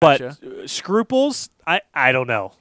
But Gotcha. scruples, I don't know.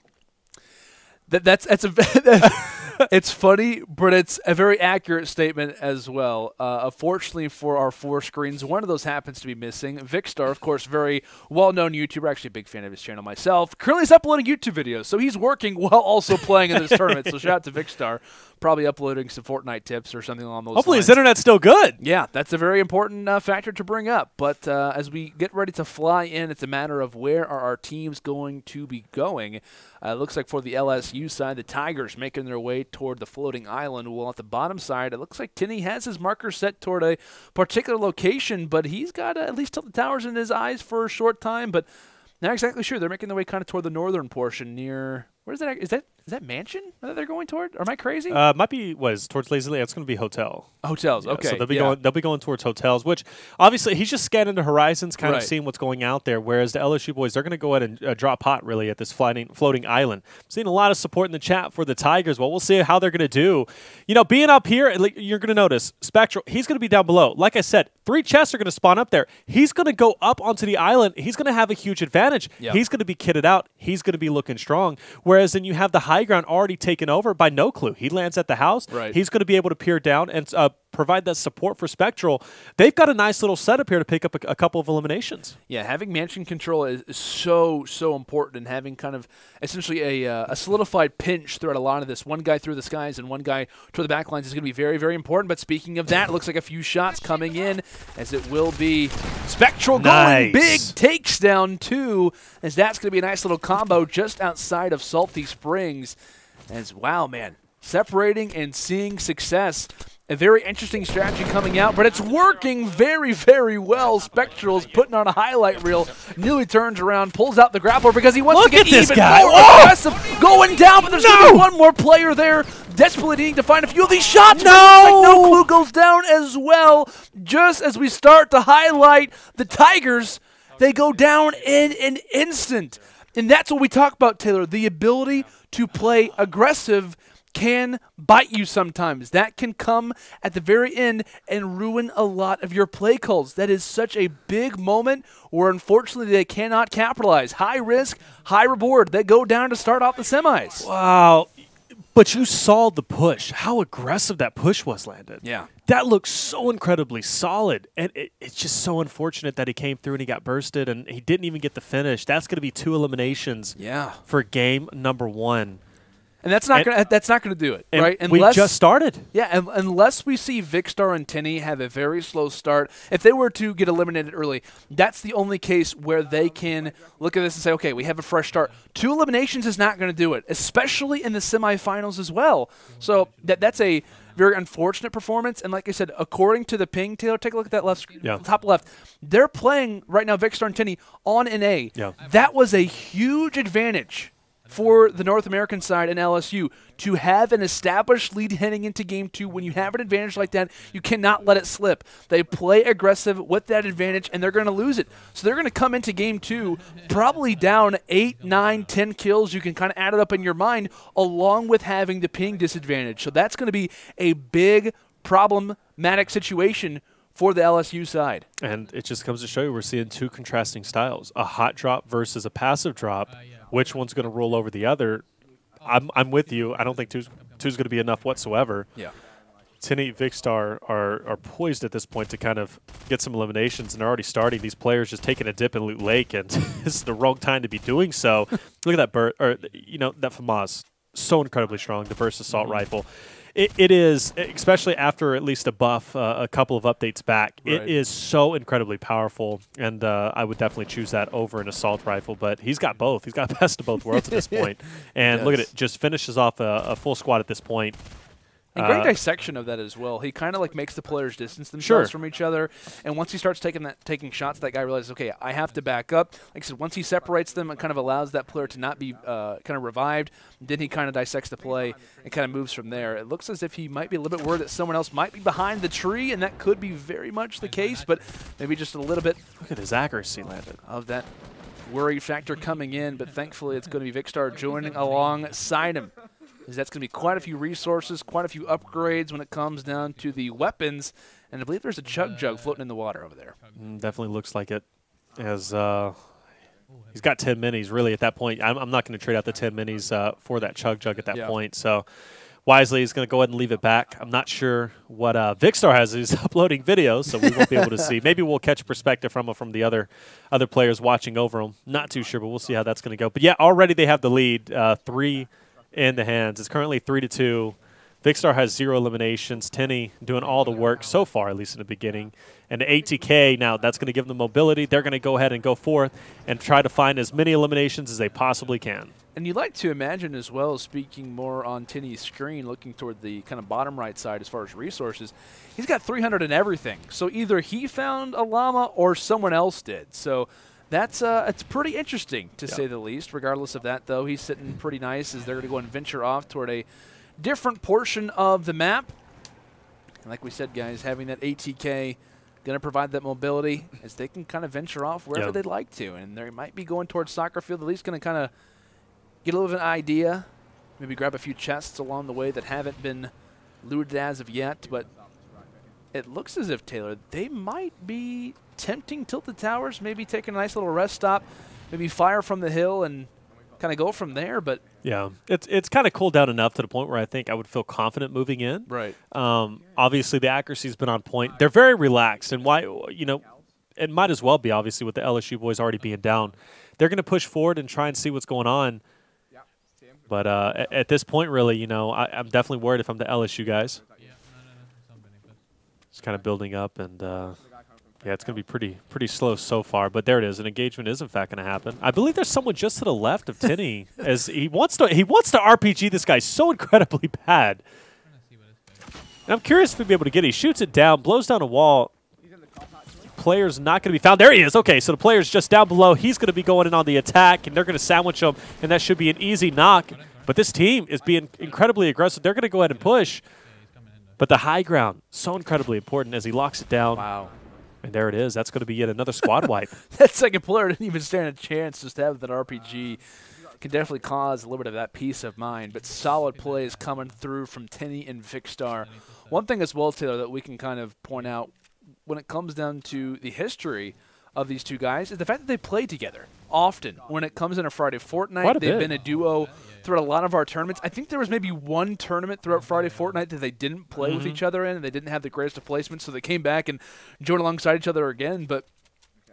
It's funny, but it's a very accurate statement as well. Unfortunately for our 4 screens, one of those happens to be missing. Vikkstar, of course, very well-known YouTuber, actually a big fan of his channel myself. Currently is uploading YouTube videos, so he's working while also playing in this tournament. So shout out to Vikkstar, probably uploading some Fortnite tips or something along those Hopefully lines. his internet's still good. Yeah, that's a very important factor to bring up. But as we get ready to fly in, it's a matter of where are our teams going to be going. It looks like for the LSU side, the Tigers making their way toward the floating island. While at the bottom side, it looks like Tinny has his marker set toward a particular location, but he's got to at least tilt the towers in his eyes for a short time. But not exactly sure. They're making their way kind of toward the northern portion near – where is that? Is that mansion that they're going toward? Or am I crazy? Might be towards Lazy Lake. It's going to be hotel. Hotels, Yeah, okay. so they'll be going towards hotels, which obviously he's just scanning the horizons, kind of seeing what's going out there. Whereas the LSU boys, they're going to go ahead and drop pot really at this floating island. Seeing a lot of support in the chat for the Tigers. Well, we'll see how they're going to do. You know, being up here, you're going to notice Spectral. He's going to be down below. Like I said, 3 chests are going to spawn up there. He's going to go up onto the island. He's going to have a huge advantage. Yep. He's going to be kitted out. He's going to be looking strong. Whereas then you have the high ground already taken over by No Clue. He lands at the house. Right. He's going to be able to peer down and provide that support for Spectral. They've got a nice little setup here to pick up a couple of eliminations. Yeah, having mansion control is so important, and having kind of essentially a solidified pinch throughout a lot of this. One guy through the skies and one guy toward the back lines is going to be very, very important. But speaking of that, it looks like a few shots coming in, as it will be Spectral going big, takes down 2, as that's going to be a nice little combo just outside of Salty Springs. As, wow, man, separating and seeing success. A very interesting strategy coming out, but it's working very, very well. Spectral's putting on a highlight reel, nearly turns around, pulls out the grappler because he wants to get even more aggressive. Going down, but there's going to be one more player there, desperately needing to find a few of these shots. No Clue goes down as well. Just as we start to highlight the Tigers, they go down in an instant. And that's what we talk about, Taylor, the ability to play aggressive can bite you sometimes. That can come at the very end and ruin a lot of your play calls. That is such a big moment where unfortunately they cannot capitalize. High risk, high reward. They go down to start off the semis. Wow. But you saw the push, how aggressive that push was, Landon. Yeah. That looks so incredibly solid. And it's just so unfortunate that he came through and he got bursted and he didn't even get the finish. That's going to be 2 eliminations for game number 1. And that's not gonna do it, right? Unless, we just started. Yeah, and unless we see Vikkstar and Tinny have a very slow start, if they were to get eliminated early, that's the only case where they can look at this and say, okay, we have a fresh start. 2 eliminations is not going to do it, especially in the semifinals as well. So that's a very unfortunate performance. And like I said, according to the ping, Taylor, take a look at that top left. They're playing right now, Vikkstar and Tinny, on an A. Yeah. That was a huge advantage for the North American side and LSU to have an established lead heading into Game 2. When you have an advantage like that, you cannot let it slip. They play aggressive with that advantage, and they're going to lose it. So they're going to come into Game 2 probably down 8, 9, 10 kills. You can kind of add it up in your mind, along with having the ping disadvantage. So that's going to be a big problematic situation for the LSU side. And it just comes to show you we're seeing 2 contrasting styles, a hot drop versus a passive drop. Which one's going to roll over the other? I'm with you. I don't think two's going to be enough whatsoever. Yeah. Tinny, Vikkstar are poised at this point to kind of get some eliminations, and they're already starting. These players just taking a dip in Loot Lake, and this is the wrong time to be doing so. Look at that that FAMAS, so incredibly strong. The burst assault rifle. It is, especially after at least a buff, a couple of updates back, it is so incredibly powerful, and I would definitely choose that over an assault rifle, but he's got both. He's got the best of both worlds at this point. And look at it, just finishes off a full squad at this point. And great dissection of that as well. He kind of like makes the players distance themselves from each other, and once he starts taking shots, that guy realizes, okay, I have to back up. Like I said, once he separates them, it kind of allows that player to not be kind of revived. Then he kind of dissects the play and kind of moves from there. It looks as if he might be a little bit worried that someone else might be behind the tree, and that could be very much the case, but maybe just a little bit. Look at his accuracy, Landon. Of that worry factor coming in, but thankfully it's going to be Vikkstar joining alongside him. That's going to be quite a few resources, quite a few upgrades when it comes down to the weapons. And I believe there's a chug jug floating in the water over there. Definitely looks like it. As He's got 10 minis, really, at that point. I'm not going to trade out the 10 minis for that Chug Jug at that point. So wisely, he's going to go ahead and leave it back. I'm not sure what Vikkstar has. He's uploading videos, so we won't be able to see. Maybe we'll catch a perspective from the other players watching over him. Not too sure, but we'll see how that's going to go. But, yeah, already they have the lead, 3 in the hands. It's currently 3-2. Vikkstar has 0 eliminations. Tinny doing all the work so far, at least in the beginning. And the ATK, now that's going to give them mobility. They're going to go ahead and go forth and try to find as many eliminations as they possibly can. And you'd like to imagine as well, speaking more on Tinny's screen, looking toward the kind of bottom right side as far as resources, he's got 300 in everything. So either he found a llama or someone else did. So that's it's pretty interesting, to say the least. Regardless of that, though, he's sitting pretty nice as they're going to go and venture off toward a different portion of the map. And like we said, guys, having that ATK going to provide that mobility as they can kind of venture off wherever they'd like to. And they might be going towards soccer field, at least going to kind of get a little bit of an idea, maybe grab a few chests along the way that haven't been looted as of yet. But it looks as if, Taylor, they might be tempting Tilted Towers, maybe take a nice little rest stop, maybe fire from the hill and kind of go from there. But yeah, it's kind of cooled down enough to the point where I think I would feel confident moving in. Right. Obviously, the accuracy's been on point. They're very relaxed, and why, you know, it might as well be, obviously, with the LSU boys already being down. They're going to push forward and try and see what's going on. But at this point, really, you know, I'm definitely worried if I'm the LSU guys. It's kind of building up, and yeah, it's going to be pretty slow so far. But there it is. An engagement is, in fact, going to happen. I believe there's someone just to the left of Tinny, as he wants to RPG this guy so incredibly bad. And I'm curious if he'll be able to get it. He shoots it down, blows down a wall. Player's not going to be found. There he is. Okay, so the player's just down below. He's going to be going in on the attack, and they're going to sandwich him, and that should be an easy knock. But this team is being incredibly aggressive. They're going to go ahead and push. But the high ground, so incredibly important as he locks it down. Wow. And there it is. That's going to be yet another squad wipe. That second player didn't even stand a chance. Just to have that RPG can definitely cause a little bit of that peace of mind. But solid plays coming through from Tinny and Vikkstar. One thing as well, Taylor, that we can kind of point out when it comes down to the history of these two guys is the fact that they play together often. When it comes in a Friday Fortnite, they've been a duo throughout a lot of our tournaments. I think there was maybe one tournament throughout Friday Fortnite that they didn't play with each other in, and they didn't have the greatest of placements, so they came back and joined alongside each other again. But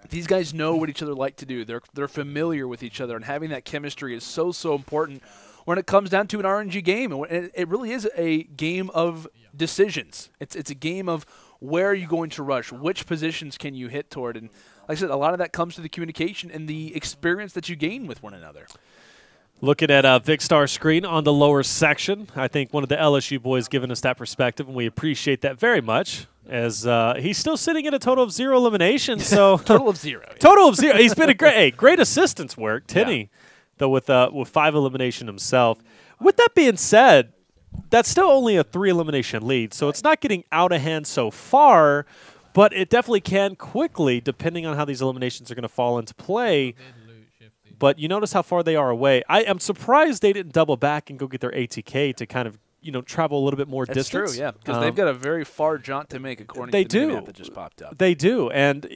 these guys know what each other like to do. They're familiar with each other, and having that chemistry is so important when it comes down to an RNG game. And it really is a game of decisions. It's a game of where are you going to rush, which positions can you hit toward. And like I said, a lot of that comes to the communication and the experience that you gain with one another. Looking at Vikkstar's screen on the lower section, I think one of the LSU boys giving us that perspective, and we appreciate that very much, as he's still sitting at a total of 0 eliminations. So total of 0. Yeah. Total of 0. He's been a great assistance work. Tinny, though, with 5 elimination himself. With that being said, that's still only a 3 elimination lead, so it's not getting out of hand so far, but it definitely can quickly, depending on how these eliminations are going to fall into play. But you notice how far they are away. I am surprised they didn't double back and go get their ATK to kind of, you know, travel a little bit more distance. That's true, yeah, because they've got a very far jaunt to make according to the map that just popped up. They do, and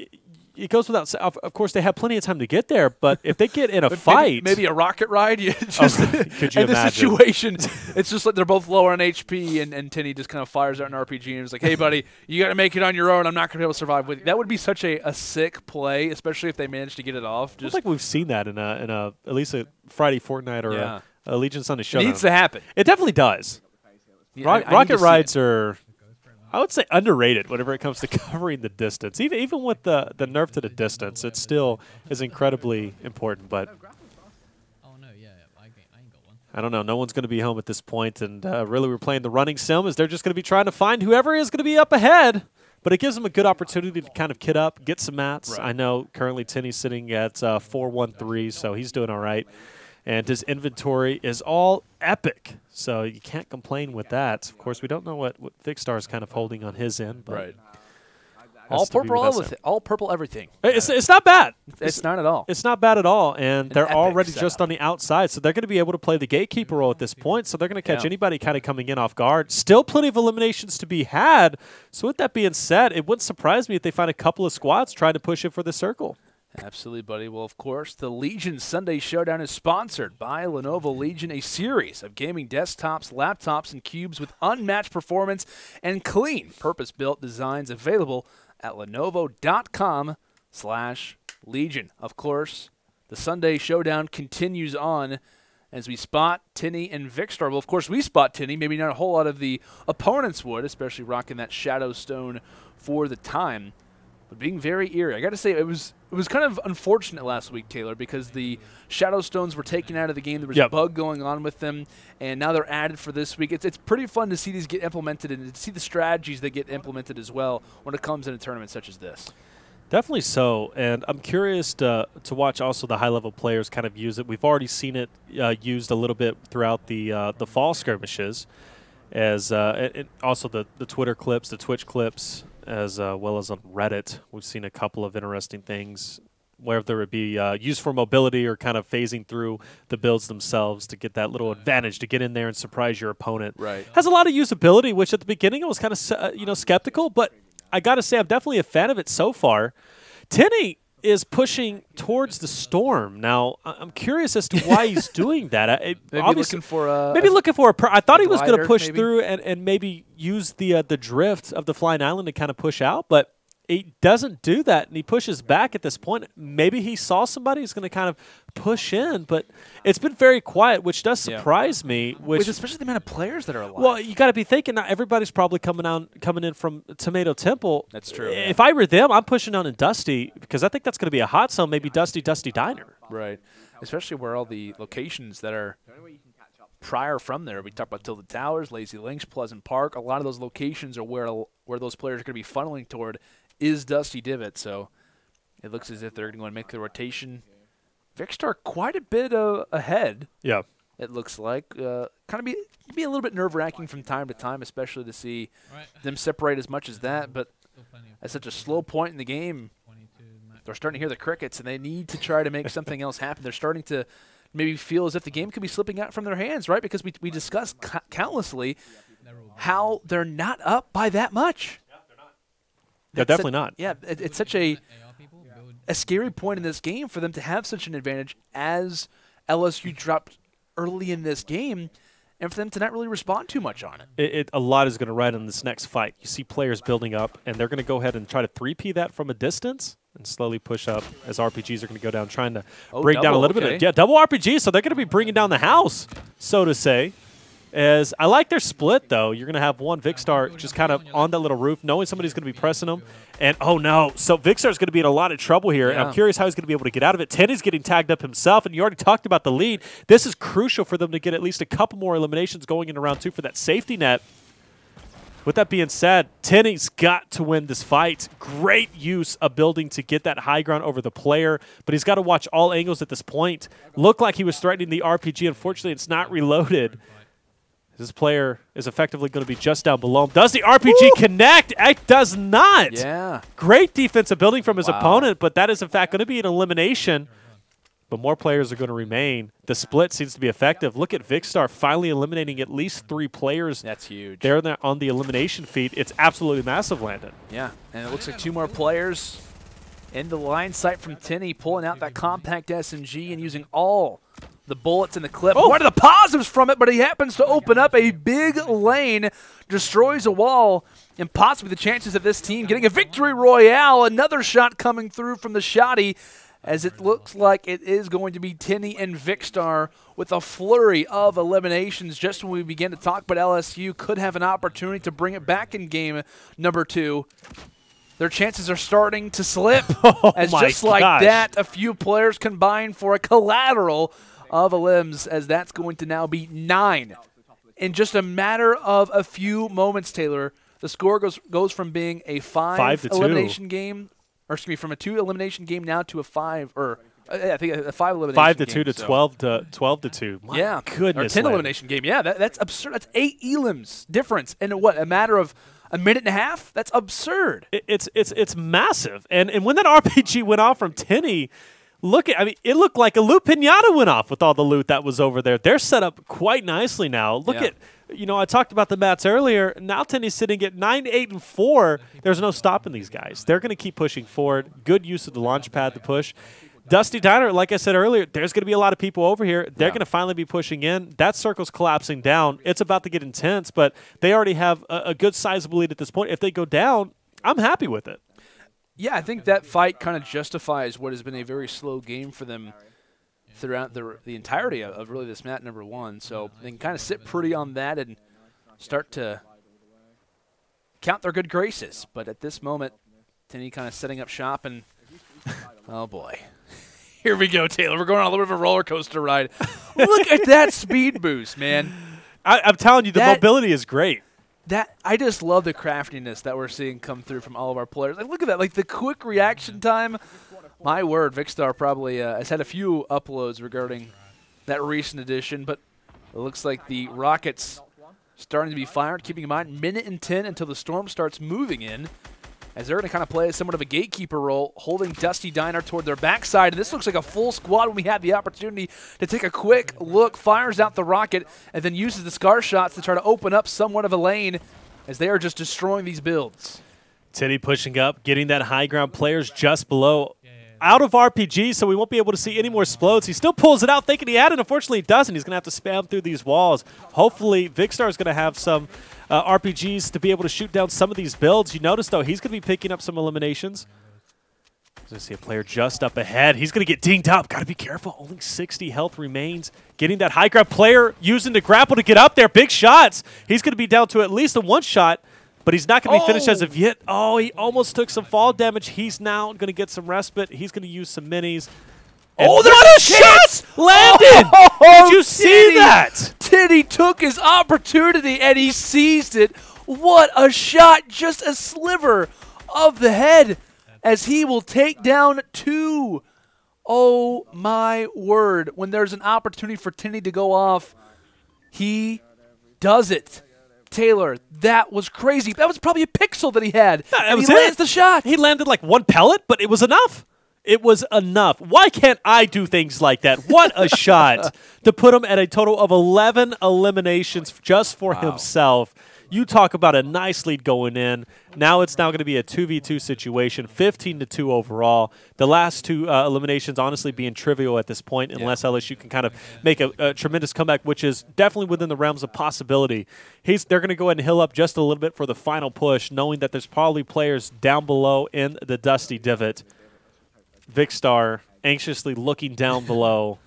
it goes without saying. Of course, they have plenty of time to get there, but if they get in a fight, maybe a rocket ride. Just could you in imagine? The situation, it's just like they're both lower on HP, and Tinny just kind of fires out an RPG and is like, "Hey, buddy, you got to make it on your own. I'm not going to be able to survive with you." That would be such a sick play, especially if they manage to get it off. Just I think we've seen that in a at least a Friday Fortnite or a Allegiance on the Showdown. It needs to happen. It definitely does. Yeah, rocket rides are, I would say, underrated whenever it comes to covering the distance. Even with the nerf to the distance, it still is incredibly important. But I don't know. No one's going to be home at this point, and really we're playing the running sim as they're just going to be trying to find whoever is going to be up ahead. But it gives them a good opportunity to kind of kit up, get some mats. Right. I know currently Tinny's sitting at 413, so he's doing all right. And his inventory is all epic, so you can't complain with that. Of course, we don't know what Vikkstar is kind of holding on his end. But all purple everything. It's not bad. It's not at all. It's not bad at all, and they're already just on the outside, so they're going to be able to play the gatekeeper role at this point, so they're going to catch anybody kind of coming in off guard. Still plenty of eliminations to be had, so with that being said, it wouldn't surprise me if they find a couple of squads trying to push it for the circle. Absolutely, buddy. Well, of course, the Legion Sunday Showdown is sponsored by Lenovo Legion, a series of gaming desktops, laptops, and cubes with unmatched performance and clean, purpose-built designs available at lenovo.com/Legion. Of course, the Sunday Showdown continues on as we spot Tinny and Vikkstar. Well, of course, we spot Tinny. Maybe not a whole lot of the opponents would, especially rocking that Shadow Stone for the time. But being very eerie. I got to say, it was kind of unfortunate last week, Taylor, because the Shadow Stones were taken out of the game. There was a bug going on with them, and now they're added for this week. It's pretty fun to see these get implemented and to see the strategies that get implemented as well when it comes in a tournament such as this. Definitely so, and I'm curious to watch also the high-level players kind of use it. We've already seen it used a little bit throughout the fall skirmishes, as and also the Twitter clips, the Twitch clips, as well as on Reddit. We've seen a couple of interesting things, whether it be used for mobility or kind of phasing through the builds themselves to get that little advantage to get in there and surprise your opponent. Right. Has a lot of usability, which at the beginning I was kind of skeptical, but I got to say I'm definitely a fan of it so far. Tinny is pushing towards the storm. Now, I'm curious as to why he's doing that. Maybe looking for a... I thought he was going to push maybe through and maybe use the drift of the flying island to kind of push out, but he doesn't do that, and he pushes back at this point. Maybe he saw somebody who's going to kind of push in, but it's been very quiet, which does surprise me. With especially the amount of players that are alive. Well, you got to be thinking not everybody's probably coming in from Tomato Temple. That's true. If I were them, I'm pushing down in Dusty because I think that's going to be a hot zone, maybe Dusty Diner. Right. Especially where all the locations that are prior from there. We talked about Tilted Towers, Lazy Links, Pleasant Park. A lot of those locations are where those players are going to be funneling toward is Dusty Divot, so it looks as if they're going to go and make the rotation. Vikkstar quite a bit ahead. Yeah. It looks like. Kind of be a little bit nerve-wracking from time to time, especially to see them separate as much as that, but at such a slow point in the game, they're starting to hear the crickets, and they need to try to make something else happen. They're starting to maybe feel as if the game could be slipping out from their hands, right? Because we discussed countlessly how they're not up by that much. They're definitely not. Yeah, it's such a scary point in this game for them to have such an advantage as LSU dropped early in this game and for them to not really respond too much on it. A lot is going to ride on this next fight. You see players building up, and they're going to go ahead and try to 3P that from a distance and slowly push up as RPGs are going to go down, trying to bring down a little bit. Yeah, double RPG, so they're going to be bringing down the house, so to say. As I like their split, though. You're going to have one Vikkstar just kind of on that little roof, knowing somebody's going to be pressing them. And, oh, no. So Vikkstar's going to be in a lot of trouble here, and I'm curious how he's going to be able to get out of it. Tinny's getting tagged up himself, and you already talked about the lead. This is crucial for them to get at least a couple more eliminations going into round 2 for that safety net. With that being said, Tinny's got to win this fight. Great use of building to get that high ground over the player, but he's got to watch all angles at this point. Looked like he was threatening the RPG. Unfortunately, it's not reloaded. This player is effectively going to be just down below him. Does the RPG connect? It does not. Yeah. Great defensive building from his opponent, but that is, in fact, going to be an elimination. But more players are going to remain. The split seems to be effective. Look at Vikkstar finally eliminating at least 3 players. That's huge. They're on the elimination feed. It's absolutely massive, Landon. Yeah, and it looks like 2 more players in the line sight from Tinny, pulling out that compact SMG and using all the bullets in the clip. One of the positives from it, but he happens to open up a big lane, destroys a wall, and possibly the chances of this team getting a victory royale. Another shot coming through from the shotty, as it looks like it is going to be Tinny and Vikkstar with a flurry of eliminations. Just when we begin to talk about LSU could have an opportunity to bring it back in game number 2. Their chances are starting to slip, as just like that, a few players combine for a collateral of elims, as that's going to now be 9. In just a matter of a few moments, Taylor, the score goes from being a 5 elimination game, or excuse me, from a 2 elimination game now to a 5, or I think a 5 elimination 5 to game, 2 to 12 to 2. My goodness, or 10 elimination game. Yeah, that's absurd. That's 8 elims difference in what, a matter of a minute and a half? That's absurd. It's massive. And when that RPG went off from Tinny, it looked like a loot pinata went off with all the loot that was over there. They're set up quite nicely now. Look at you know, I talked about the mats earlier. Now Tinny's sitting at 9, 8, and 4. There's no stopping these guys. They're going to keep pushing forward. Good use of the launch pad to push. Dusty Diner, like I said earlier, there's going to be a lot of people over here. They're going to finally be pushing in. That circle's collapsing down. It's about to get intense, but they already have a good sizable lead at this point. If they go down, I'm happy with it. Yeah, I think that fight kind of justifies what has been a very slow game for them throughout the entirety of really this mat number 1. So they can kind of sit pretty on that and start to count their good graces. But at this moment, Tinny kind of setting up shop, and oh boy. Here we go, Taylor. We're going on a little bit of a roller coaster ride. Look at that speed boost, man. I'm telling you, the mobility is great. I just love the craftiness that we're seeing come through from all of our players. Like, look at that, like the quick reaction time. My word, Vikkstar probably has had a few uploads regarding that recent edition, but it looks like the rockets starting to be fired. Keeping in mind, minute and 10 until the storm starts moving in, as they're going to kind of play somewhat of a gatekeeper role, holding Dusty Diner toward their backside. And this looks like a full squad when we have the opportunity to take a quick look, fires out the rocket, and then uses the scar shots to try to open up somewhat of a lane, as they are just destroying these builds. Tinny pushing up, getting that high ground. Players just below. Out of RPG, so we won't be able to see any more explodes. He still pulls it out thinking he had it. Unfortunately, he doesn't. He's going to have to spam through these walls. Hopefully, Vikkstar is going to have some RPGs to be able to shoot down some of these builds. You notice, though, he's going to be picking up some eliminations. I see a player just up ahead. He's going to get dinged up. Got to be careful. Only 60 health remains. Getting that high ground. Player using the grapple to get up there. Big shots. He's going to be down to at least a one shot. But he's not going to be finished as of yet. Oh, he almost took some fall damage. He's now going to get some respite. He's going to use some minis. Oh, what a shot! Landed! Did you see that? Tinny took his opportunity, and he seized it. What a shot. Just a sliver of the head, as he will take down 2. Oh, my word. When there's an opportunity for Tinny to go off, he does it. Taylor, that was crazy. That was probably a pixel that he had. That was he lands the shot. He landed like one pellet, but it was enough. It was enough. Why can't I do things like that? What a shot to put him at a total of 11 eliminations just for himself. You talk about a nice lead going in. Now it's going to be a 2v2 situation, 15-2 overall. The last 2 eliminations honestly being trivial at this point, unless LSU can kind of make a tremendous comeback, which is definitely within the realms of possibility. They're going to go ahead and heal up just a little bit for the final push, knowing that there's probably players down below in the Dusty Divot. Vikkstar anxiously looking down below.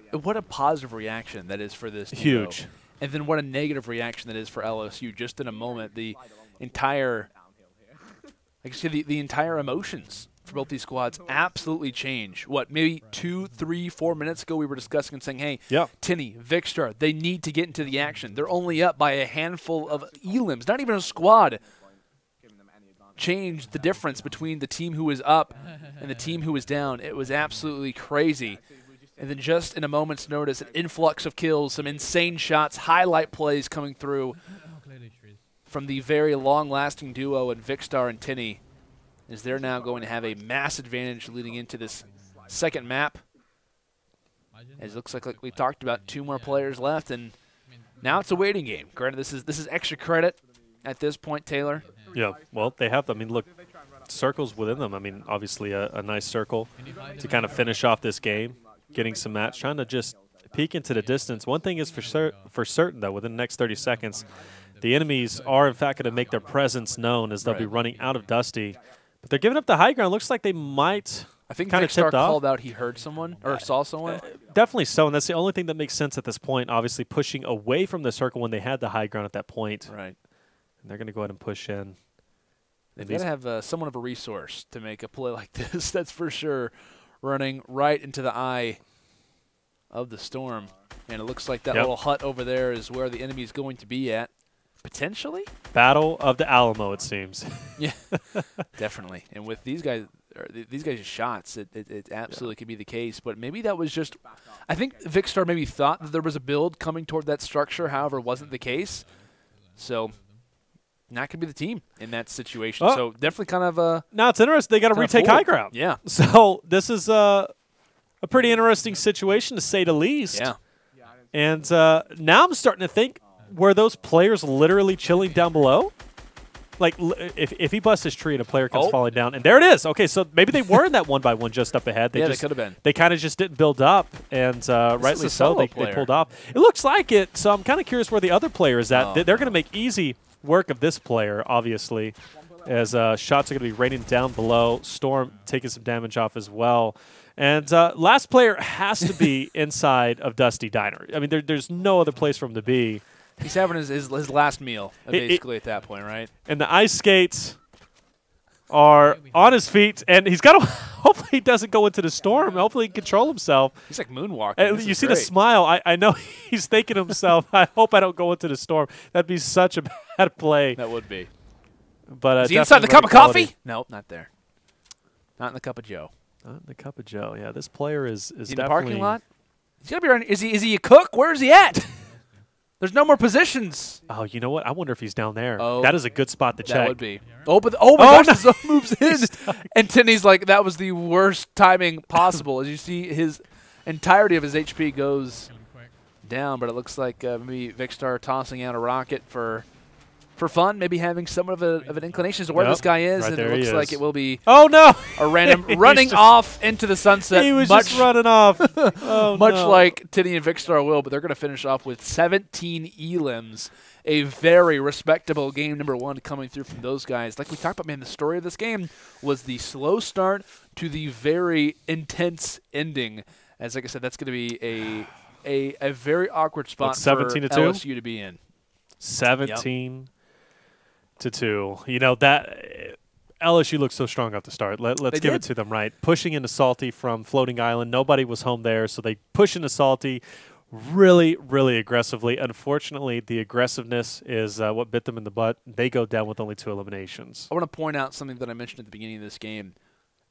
What a positive reaction that is for this duo. Huge. And then what a negative reaction that is for LSU. Just in a moment, the entire, like I said, the entire emotions for both these squads absolutely change. What, maybe 2, 3, 4 minutes ago we were discussing and saying, hey, Tinny, Vikkstar, they need to get into the action. They're only up by a handful of elims, not even a squad. Changed the difference between the team who was up and the team who was down. It was absolutely crazy. And then just in a moment's notice, an influx of kills, some insane shots, highlight plays coming through from the very long-lasting duo in Vikkstar and Tinny, as they're now going to have a mass advantage leading into this second map. As it looks like we talked about, 2 more players left, and now it's a waiting game. Granted, this is extra credit at this point, Taylor. Yeah, well, they have, I mean, look, circles within them. I mean, obviously a nice circle to kind of finish off this game. Getting some match, trying to just peek into the distance. One thing is for certain, though, within the next 30 seconds, the enemies are, in fact, going to make their presence known, as they'll be running out of Dusty. But they're giving up the high ground. Looks like they might I think kind of Vikkstar tipped off. called out he heard someone or saw someone. Definitely so, and that's the only thing that makes sense at this point, obviously pushing away from the circle when they had the high ground at that point. Right. And they're going to go ahead and push in. They've got to have somewhat of a resource to make a play like this, that's for sure. Running right into the eye of the storm. And it looks like that little hut over there is where the enemy is going to be at, potentially. Battle of the Alamo, it seems. Yeah, definitely. And with these guys' shots, it absolutely could be the case. But maybe that was just – I think Vikkstar maybe thought that there was a build coming toward that structure, however, wasn't the case. So – not going to be the team in that situation. Oh. So definitely kind of now it's interesting. They got to retake high ground. Yeah. So this is a pretty interesting situation, to say the least. Yeah. And now I'm starting to think were those players literally chilling down below? Like, if he busts his tree and a player comes falling down, and there it is. Okay, so maybe they were in that 1-by-1 just up ahead. They could have been. They kind of just didn't build up, and rightly so, they pulled off. It looks like it, so I'm kind of curious where the other player is at. They're going to make easy work of this player, obviously, as shots are going to be raining down below. Storm taking some damage off as well. And last player has to be inside of Dusty Diner. I mean, there's no other place for him to be. He's having his last meal, basically, at that point, right? And the ice skates are on his feet, and he's got to – hopefully he doesn't go into the storm. Hopefully he can control himself. He's like moonwalking. And you see the smile. I know he's thinking to himself, I hope I don't go into the storm. That'd be such a bad play. That would be. But is he inside the cup of coffee? Nope, not there. Not in the cup of Joe. Not in the cup of Joe. Yeah, this player is in definitely – the parking lot? He's got to be around – is he a cook? Where is he at? There's no more positions. Oh, you know what? I wonder if he's down there. Oh, that is a good spot to check. That would be. Oh, but my gosh, the zone moves in. And Tinny's like, that was the worst timing possible. As you see, his entirety of his HP goes down, but it looks like maybe Vikkstar tossing out a rocket for fun, maybe having somewhat of an inclination as to where this guy is, and it looks like it will be a random running off into the sunset. He was just running off. Much like Tinny and Vikkstar will, but they're going to finish off with 17 elims. A very respectable game number 1 coming through from those guys. Like we talked about, man, the story of this game was the slow start to the very intense ending. As like I said, that's going to be a very awkward spot for LSU to be in. 17 to 2. You know, that LSU looks so strong off the start. Let's give it to them, right? Pushing into Salty from Floating Island. Nobody was home there, so they push into Salty really, really aggressively. Unfortunately, the aggressiveness is what bit them in the butt. They go down with only 2 eliminations. I want to point out something that I mentioned at the beginning of this game.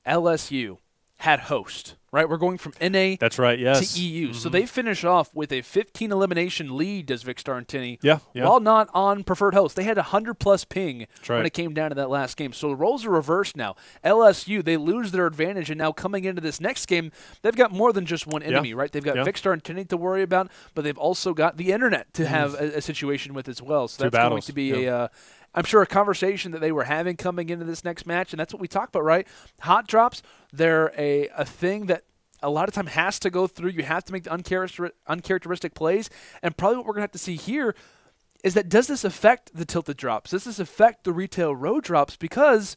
LSU had host, right? We're going from NA to EU. So they finish off with a 15 elimination lead, does Vikkstar and Tinny, while not on preferred host. They had 100+ ping when it came down to that last game. So the roles are reversed now. LSU, they lose their advantage, and now coming into this next game, they've got more than just one enemy, right? They've got Vikkstar and Tinny to worry about, but they've also got the internet to have a situation with as well. So that's going to be I'm sure a conversation that they were having coming into this next match, and that's what we talk about, right? Hot drops, they're a thing that a lot of time has to go through. You have to make the uncharacteristic plays, and probably what we're going to have to see here is that does this affect the tilted drops? Does this affect the retail row drops? Because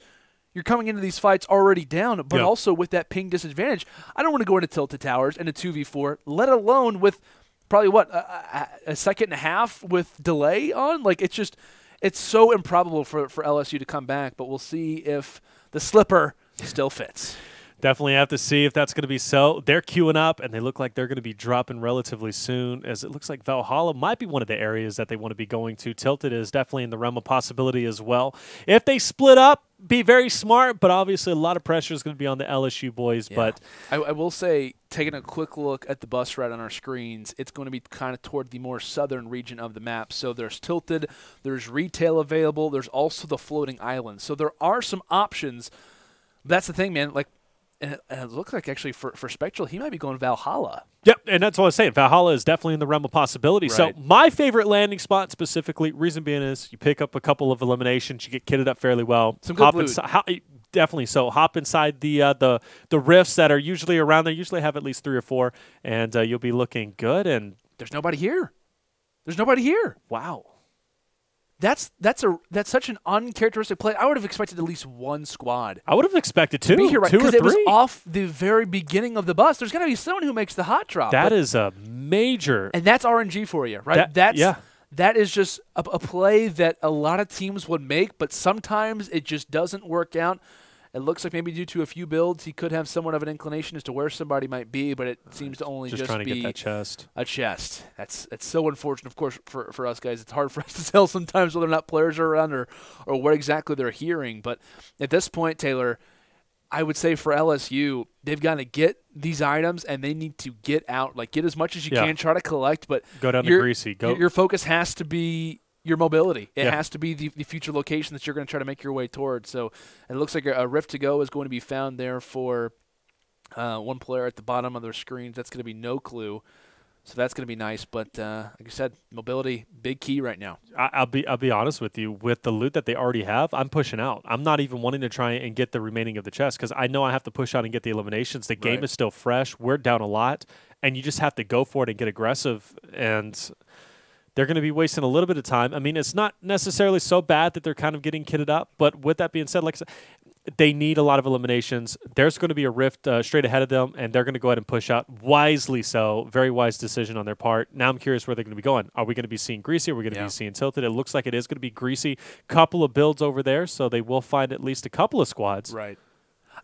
you're coming into these fights already down, but also with that ping disadvantage. I don't want to go into tilted towers and a 2v4, let alone with probably, a second and a half with delay on? Like, it's just... It's so improbable for LSU to come back, but we'll see if the slipper still fits. Definitely have to see if that's going to be so. They're queuing up, and they look like they're going to be dropping relatively soon, as it looks like Valhalla might be one of the areas that they want to be going to. Tilted is definitely in the realm of possibility as well. If they split up, be very smart, but obviously a lot of pressure is going to be on the LSU boys. But I will say, taking a quick look at the bus route on our screens, it's going to be kind of toward the more southern region of the map. So there's Tilted, there's retail available, there's also the floating island. So there are some options. That's the thing, man. Like, and it looks like actually for Spectral, he might be going Valhalla. Yep, and that's what I was saying. Valhalla is definitely in the realm of possibility. Right. So my favorite landing spot specifically, reason being is you pick up a couple of eliminations, you get kitted up fairly well. Some good loot. Definitely so. Hop inside the rifts that are usually around there. Usually have at least 3 or 4, and you'll be looking good. And there's nobody here. There's nobody here. Wow. That's such an uncharacteristic play. I would have expected at least one squad. I would have expected 2 to be here, right? 2 or 3. Because it was off the very beginning of the bus. There's got to be someone who makes the hot drop. That is a major. And that's RNG for you, right? That is just a play that a lot of teams would make, but sometimes it just doesn't work out. It looks like maybe due to a few builds, he could have somewhat of an inclination as to where somebody might be, but it seems to only just trying to be get that chest. A chest. That's so unfortunate, of course, for us guys. It's hard for us to tell sometimes whether or not players are around or what exactly they're hearing. But at this point, Taylor, I would say for LSU, they've got to get these items and they need to get out, like get as much as you can, try to collect, but go down to Greasy. Your focus has to be your mobility. It has to be the future location that you're going to try to make your way towards. So it looks like a rift to go is going to be found there for one player at the bottom of their screens. That's going to be no Cluuu. So that's going to be nice. But like I said, mobility, big key right now. I'll be honest with you. With the loot that they already have, I'm pushing out. I'm not even wanting to try and get the remaining of the chest because I know I have to push out and get the eliminations. The game is still fresh. We're down a lot, and you just have to go for it and get aggressive. And they're going to be wasting a little bit of time. I mean, it's not necessarily so bad that they're kind of getting kitted up. But with that being said, like I said, they need a lot of eliminations. There's going to be a rift straight ahead of them, and they're going to go ahead and push out wisely so. Very wise decision on their part. Now I'm curious where they're going to be going. Are we going to be seeing Greasy? Are we going to be seeing Tilted? It looks like it is going to be Greasy. Couple of builds over there, so they will find at least a couple of squads. Right.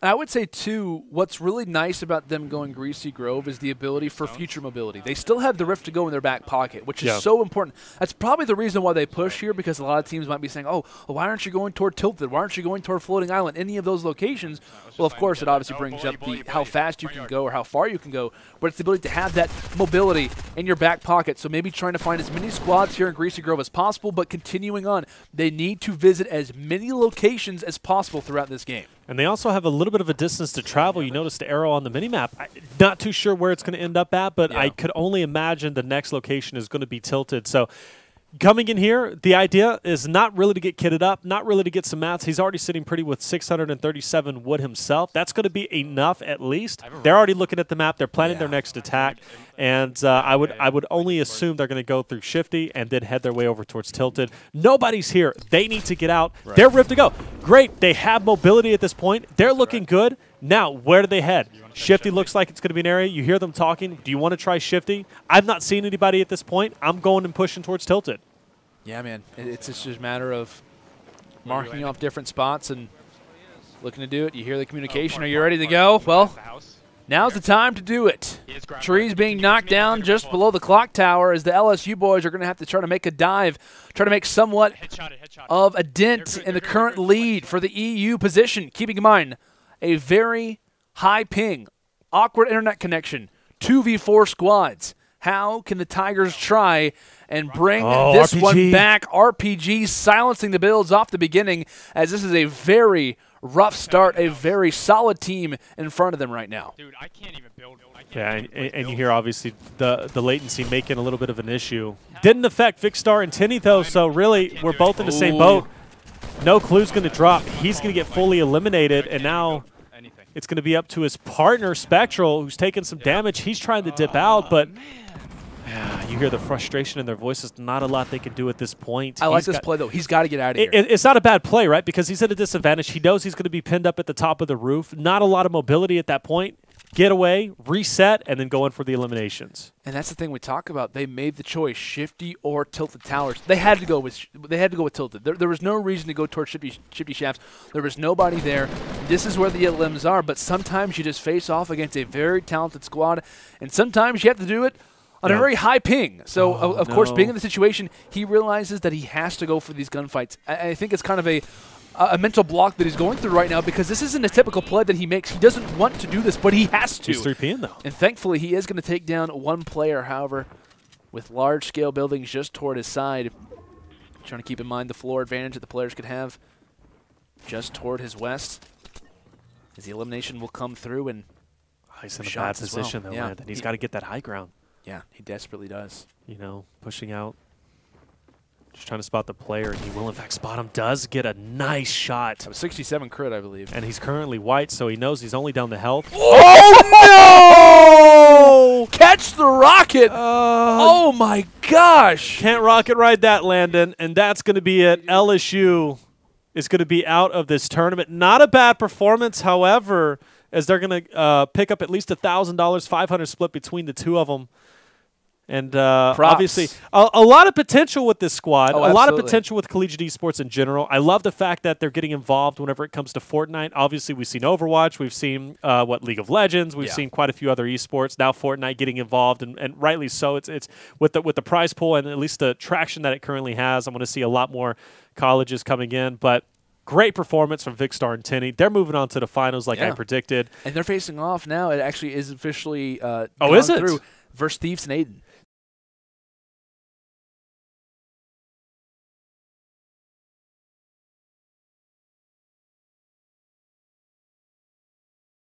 And I would say, too, what's really nice about them going Greasy Grove is the ability for future mobility. They still have the rift to go in their back pocket, which is so important. That's probably the reason why they push here, because a lot of teams might be saying, oh, well, why aren't you going toward Tilted? Why aren't you going toward Floating Island? Any of those locations? Well, of course, it obviously brings up how fast you can go or how far you can go, but it's the ability to have that mobility in your back pocket. So maybe trying to find as many squads here in Greasy Grove as possible, but continuing on. They need to visit as many locations as possible throughout this game. And they also have a little bit of a distance to travel. You notice the arrow on the minimap. Not too sure where it's going to end up at, but I could only imagine the next location is going to be Tilted. So coming in here, the idea is not really to get kitted up, not really to get some mats. He's already sitting pretty with 637 wood himself. That's going to be enough at least. They're already looking at the map. They're planning their next attack. And I would only assume they're going to go through Shifty and then head their way over towards Tilted. Nobody's here. They need to get out. They're ripped to go. Great. They have mobility at this point. They're looking good. Now, where do they head? Shifty looks like it's going to be an area. You hear them talking. Do you want to try Shifty? I've not seen anybody at this point. I'm going and pushing towards Tilted. Yeah, man. It's just a matter of marking off different spots and looking to do it. You hear the communication. Are you ready to go? Well, now's the time to do it. Trees being knocked down just below the clock tower as the LSU boys are going to have to try to make a dive, try to make somewhat of a dent in the current lead for the EU position. Keeping in mind, a very high ping, awkward internet connection, 2v4 squads. How can the Tigers try and bring this RPG. one back? RPG silencing the builds off the beginning, as this is a very rough start, a very solid team in front of them right now. Dude, I can't even build. And you hear, obviously, the latency making a little bit of an issue. Didn't affect Vikkstar and Tinny, though, so really we're both in the same boat. No Cluu's going to drop. He's going to get fully eliminated, and now it's going to be up to his partner, Spectral, who's taking some damage. He's trying to dip out, but you hear the frustration in their voices. Not a lot they can do at this point. I like this play, though. He's got to get out of here. It's not a bad play, right? Because he's at a disadvantage. He knows he's going to be pinned up at the top of the roof. Not a lot of mobility at that point. Get away, reset, and then go in for the eliminations. And that's the thing we talk about. They made the choice, Shifty or Tilted Towers. They had to go with Tilted. There was no reason to go towards Shifty Shafts. There was nobody there. This is where the elims are, but sometimes you just face off against a very talented squad, and sometimes you have to do it on a very high ping. So, of course, being in the situation, he realizes that he has to go for these gunfights. I think it's kind of a mental block that he's going through right now, because this isn't a typical play that he makes. He doesn't want to do this, but he has to. He's 3Ping, though. And thankfully, he is going to take down one player, however, with large-scale buildings just toward his side. Trying to keep in mind the floor advantage that the players could have just toward his west, as the elimination will come through. And he's in a bad position, though, yeah. Landon. He's got to get that high ground. Yeah, he desperately does. You know, pushing out. Just trying to spot the player, and he will, in fact, spot him. Does get a nice shot. That was 67 crit, I believe. And he's currently white, so he knows he's only down to health. Oh, no! Catch the rocket! Oh, my gosh! Can't rocket ride that, Landon, and that's going to be it. LSU is going to be out of this tournament. Not a bad performance, however, as they're going to pick up at least $1,000, 500 split between the two of them. And obviously, a lot of potential with this squad. A lot of potential with collegiate esports in general. I love the fact that they're getting involved whenever it comes to Fortnite. Obviously, we've seen Overwatch. We've seen League of Legends. We've seen quite a few other esports. Now Fortnite getting involved, and rightly so. It's with the prize pool and at least the traction that it currently has. I'm going to see a lot more colleges coming in, but. Great performance from Vikkstar and Tinny. They're moving on to the finals like I predicted. And they're facing off now. It actually is officially is it? through versus Thieves and Aiden.